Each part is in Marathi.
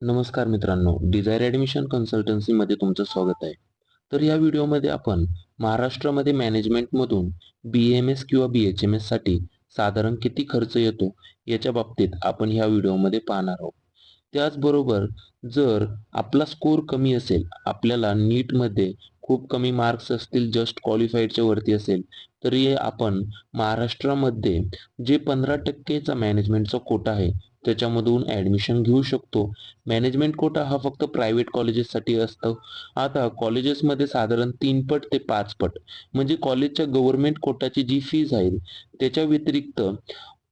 नमस्कार मित्रांनो, डिझायर ॲडमिशन कन्सल्टन्सीमध्ये तुमचं स्वागत आहे. तर या व्हिडिओमध्ये आपण महाराष्ट्रामध्ये मॅनेजमेंटमधून बी-एम-एस किंवा बी-एच-एम-एससाठी साधारण किती खर्च येतो याच्या बाबतीत आपण ह्या व्हिडिओमध्ये पाहणार आहोत. त्याचबरोबर जर आपला स्कोर कमी असेल, आपल्याला नीटमध्ये खूप कमी मार्क्स असतील, जस्ट क्वालिफाईडच्या वरती असेल, तरी आपण महाराष्ट्रामध्ये जे 15%चा मॅनेजमेंटचा कोटा आहे, त्याच्यामधून ॲडमिशन घेऊ शकतो. मॅनेजमेंट कोटा हा फक्त प्रायव्हेट कॉलेजेससाठी असतो. आता कॉलेजेसमध्ये साधारण 3 पट ते 5 पट म्हणजे कॉलेजच्या गव्हर्नमेंट कोटाची जी फीज आहे, त्याच्या व्यतिरिक्त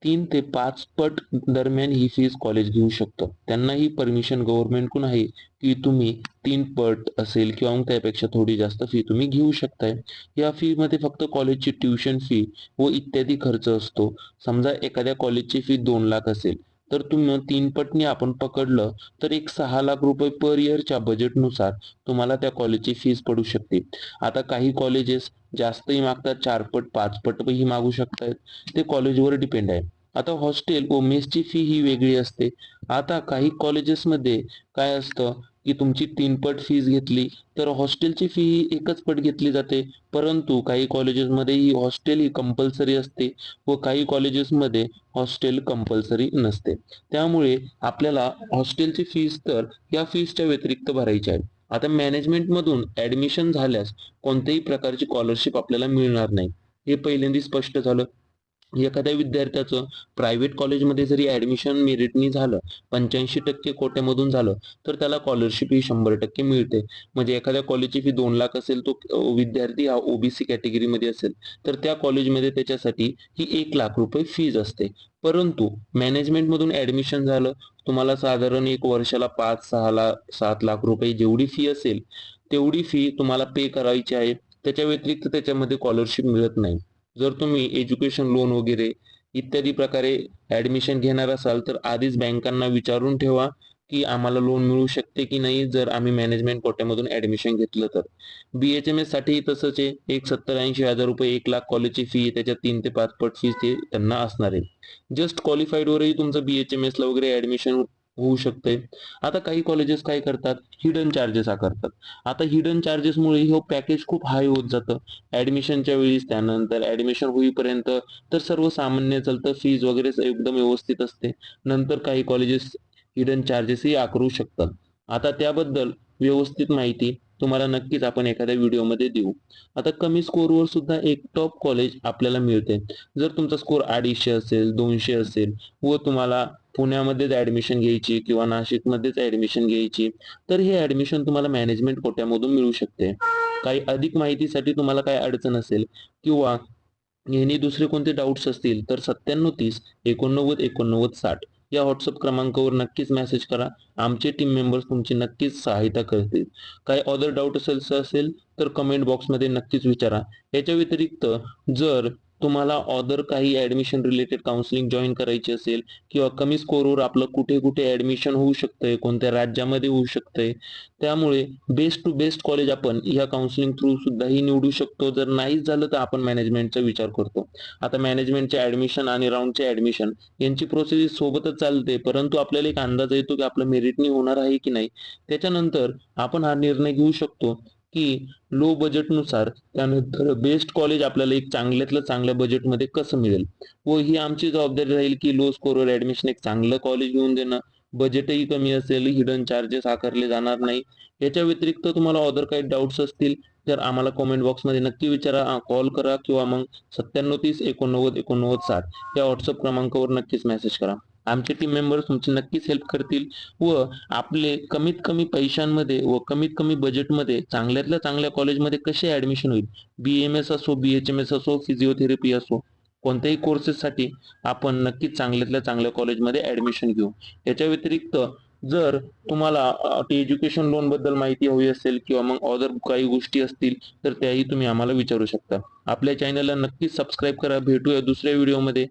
3 ते 5 पट दरम्यान ही फीज कॉलेज घेऊ शकतं. त्यांना ही परमिशन गव्हर्नमेंटकडून आहे, की तुम्ही 3 पट असेल किंवा मग त्यापेक्षा थोडी जास्त फी तुम्ही घेऊ शकताय. या फीमध्ये फक्त कॉलेजची ट्युशन फी व इत्यादी खर्च असतो. समजा एखाद्या कॉलेजची फी 2,00,000 असेल, तर तुम्ही 3 पटनी आपण पकडलं तर एक 6,00,000 रुपये पर इयरच्या बजेटनुसार तुम्हाला त्या कॉलेजची फीस पडू शकते. आता काही कॉलेजेस जास्तही मागतात, 4 पट, 5 पटही मागू शकतायत. ते कॉलेजवर डिपेंड आहे. आता हॉस्टेल व मेसची फी ही वेगळी असते. आता काही कॉलेजेसमध्ये काय असतं, की तुमची 3 पट फीस घेतली, तर हॉस्टेलची फी ही एकच पट घेतली जाते. परंतु काही कॉलेजेसमध्ये ही हॉस्टेल ही कंपल्सरी असते व काही कॉलेजेसमध्ये हॉस्टेल कंपल्सरी नसते. त्यामुळे आपल्याला हॉस्टेलची फीस तर या फीसच्या व्यतिरिक्त भरायची आहे. आता मॅनेजमेंटमधून ॲडमिशन झाल्यास कोणत्याही प्रकारची स्कॉलरशिप आपल्याला मिळणार नाही. हे पहिल्यांदा स्पष्ट झालं. एखाद्या विद्यार्थ्याचं प्रायव्हेट कॉलेजमध्ये जरी ॲडमिशन मेरिटनी झालं, 85% कोट्यामधून झालं, तर त्याला स्कॉलरशिप ही 100% मिळते. म्हणजे एखाद्या कॉलेजची फी 2,00,000 असेल, तो विद्यार्थी हा ओबीसी कॅटेगरीमध्ये असेल, तर त्या कॉलेजमध्ये त्याच्यासाठी ही ₹1,00,000 फीज असते. परंतु मॅनेजमेंटमधून ॲडमिशन झालं, तुम्हाला साधारण 1 वर्षाला 5, 6 7 लाख रुपये जेवढी फी असेल, तेवढी फी तुम्हाला पे करायची आहे. त्याच्या व्यतिरिक्त त्याच्यामध्ये स्कॉलरशिप मिळत नाही. जर तुम्ही एज्युकेशन लोन वगैरे इत्यादी प्रकारे ॲडमिशन घेणार असाल, तर आधीच बँकांना विचारून ठेवा, की आम्हाला लोन मिळू शकते की नाही, जर आम्ही मॅनेजमेंट कोट्यामधून ॲडमिशन घेतलं तर. बी-एच-एम-एससाठीही तसंच आहे. एक 70-80 हजार रुपये 1,00,000 कॉलेजची फी आहे. त्याच्यात 3 ते 5 पट फीस ते त्यांना असणार आहे. जस्ट क्वालिफाईडवरही तुमचं बी-एच-एम-एसला वगैरे ॲडमिशन होऊ शकते. आता काही कॉलेजेस काय करतात, हिडन चार्जेस आकारतात. आता हिडन चार्जेसमुळे हे पॅकेज खूप हाय होत जातं. ॲडमिशनच्या वेळीच, त्यानंतर ॲडमिशन होईपर्यंत तर सर्वसामान्य चालतं, फीज वगैरे एकदम व्यवस्थित असते. नंतर काही कॉलेजेस हिडन चार्जेसही आकारू शकतात. आता त्याबद्दल व्यवस्थित माहिती तुम्हाला नक्कीच आपण एखाद्या व्हिडिओमध्ये देऊ. आता कमी स्कोरवर सुद्धा एक टॉप कॉलेज आपल्याला मिळते. जर तुमचा स्कोर 250 असेल, 200 असेल व तुम्हाला पुण्यामध्येच ॲडमिशन घ्यायची किंवा नाशिकमध्येच ॲडमिशन घ्यायची, तर हे ॲडमिशन तुम्हाला मॅनेजमेंट कोट्यामधून मिळू शकते. काही अधिक माहितीसाठी तुम्हाला काही अडचण असेल किंवा यांनी दुसरे कोणते डाउट्स असतील, तर 9730 89 89 60 या WhatsApp क्रमांकावर नक्कीच मेसेज करा. आमचे टीम मेंबर्स तुमची नक्कीच सहायता करतील. काही अदर डाउट असेल तर कमेंट बॉक्समध्ये नक्कीच विचारा. याच्या व्यतिरिक्त जर तुम्हाला अदर काही ॲडमिशन रिलेटेड काउन्सिलिंग जॉइन करायची असेल किंवा कमी स्कोरवर आपलं कुठे-कुठे ॲडमिशन होऊ शकतंय, कोणत्या राज्यामध्ये होऊ शकतंय, त्यामुळे बेस्ट टू बेस्ट कॉलेज आपण ह्या काउन्सिलिंग थ्रू सुद्धाही निवडू शकतो. जर नाहीच झालं तर आपण मॅनेजमेंटचा विचार करतो. आता मॅनेजमेंटचे ॲडमिशन आणि राउंडचे ॲडमिशन यांची प्रोसेस सोबतच चालते, परंतु आपल्याला एक अंदाज येतो की आपलं मेरिटनी होणार आहे की नाही. त्याच्यानंतर आपण हा निर्णय घेऊ शकतो की लो बजेटनुसार त्यानंतर बेस्ट कॉलेज आपल्याला एक चांगल्यातलं चांगल्या बजेटमध्ये कसं मिळेल व ही आमची जबाबदारी राहील की लो स्कोरवर ॲडमिशन एक चांगलं कॉलेज घेऊन देणं. बजेटही कमी असेल, हिडन चार्जेस आकारले जाणार नाही. याच्या व्यतिरिक्त तुम्हाला अदर काही डाउट्स असतील तर आम्हाला कमेंट बॉक्समध्ये नक्की विचारा, कॉल करा किंवा मग 9730 89 89 60 या WhatsApp क्रमांकावर नक्कीच मेसेज करा. आमचे टीम मेंबर्स तुमची नक्कीच हेल्प करतील व आपले कमीत कमी पैशांमध्ये व कमीत कमी बजेटमध्ये चांगल्यातल्या चांगल्या कॉलेजमध्ये कसे ॲडमिशन होईल, बी-एम-एस असो, बी-एच-एम-एस असो, फिजिओथेरपी असो, कोणत्याही कोर्सेससाठी आपण नक्कीच चांगल्यातल्या चांगल्या कॉलेजमध्ये ॲडमिशन घेऊ. याच्या व्यतिरिक्त जर तुम्हाला एज्युकेशन लोनबद्दल माहिती हवी असेल किंवा मग अदर काही गोष्टी असतील, तर त्याही तुम्ही आम्हाला विचारू शकता. आपल्या चॅनलला नक्कीच सबस्क्राईब करा. भेटूया दुसऱ्या व्हिडिओमध्ये.